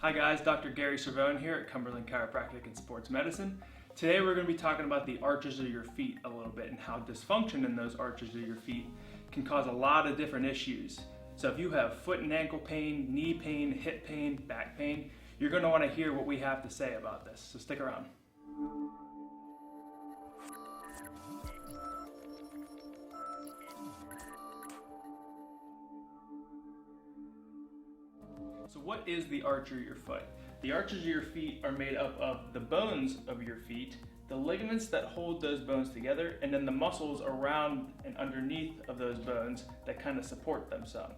Hi guys, Dr. Gary Cervone here at Cumberland Chiropractic and Sports Medicine. Today we're going to be talking about the arches of your feet a little bit and how dysfunction in those arches of your feet can cause a lot of different issues. So if you have foot and ankle pain, knee pain, hip pain, back pain, you're going to want to hear what we have to say about this, so stick around. So what is the arch of your foot? The arches of your feet are made up of the bones of your feet, the ligaments that hold those bones together, and then the muscles around and underneath of those bones that kind of support them some.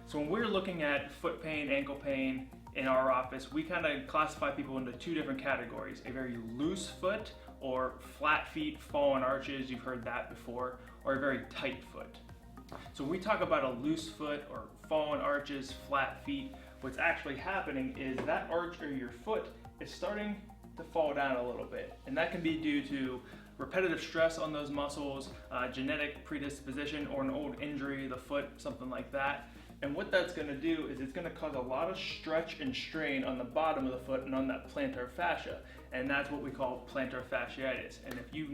So when we're looking at foot pain, ankle pain in our office, we kind of classify people into two different categories: a very loose foot, or flat feet, fallen arches, you've heard that before, or a very tight foot. So when we talk about a loose foot or fallen arches, flat feet, what's actually happening is that arch of your foot is starting to fall down a little bit. And that can be due to repetitive stress on those muscles, genetic predisposition, or an old injury of the foot, something like that. And what that's going to do is it's going to cause a lot of stretch and strain on the bottom of the foot and on that plantar fascia. And that's what we call plantar fasciitis. And if you've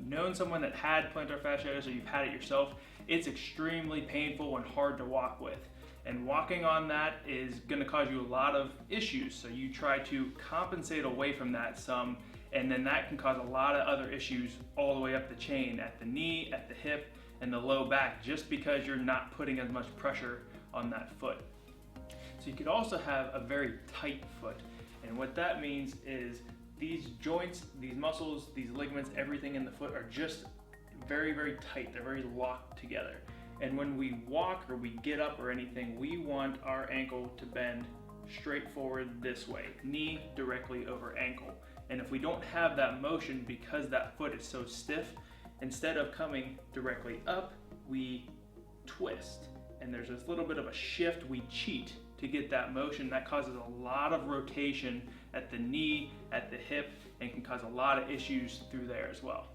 known someone that had plantar fasciitis or you've had it yourself, it's extremely painful and hard to walk with. And walking on that is going to cause you a lot of issues. So you try to compensate away from that some, and then that can cause a lot of other issues all the way up the chain, at the knee, at the hip, and the low back, just because you're not putting as much pressure on that foot. So you could also have a very tight foot. And what that means is these joints, these muscles, these ligaments, everything in the foot are just very, very tight. They're very locked together. And when we walk or we get up or anything, we want our ankle to bend straight forward this way, knee directly over ankle. And if we don't have that motion because that foot is so stiff, instead of coming directly up, we twist. And there's this little bit of a shift, we cheat to get that motion. That causes a lot of rotation at the knee, at the hip, and can cause a lot of issues through there as well.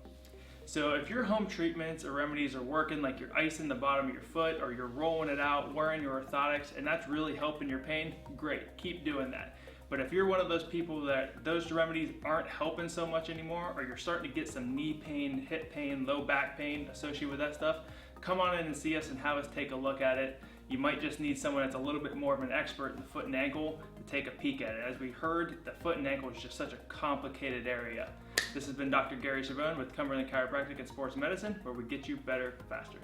So if your home treatments or remedies are working, like you're icing the bottom of your foot or you're rolling it out, wearing your orthotics, and that's really helping your pain, great, keep doing that. But if you're one of those people that those remedies aren't helping so much anymore, or you're starting to get some knee pain, hip pain, low back pain associated with that stuff, come on in and see us and have us take a look at it. You might just need someone that's a little bit more of an expert in the foot and ankle to take a peek at it. As we heard, the foot and ankle is just such a complicated area. This has been Dr. Gary Cervone with Cumberland Chiropractic and Sports Medicine, where we get you better faster.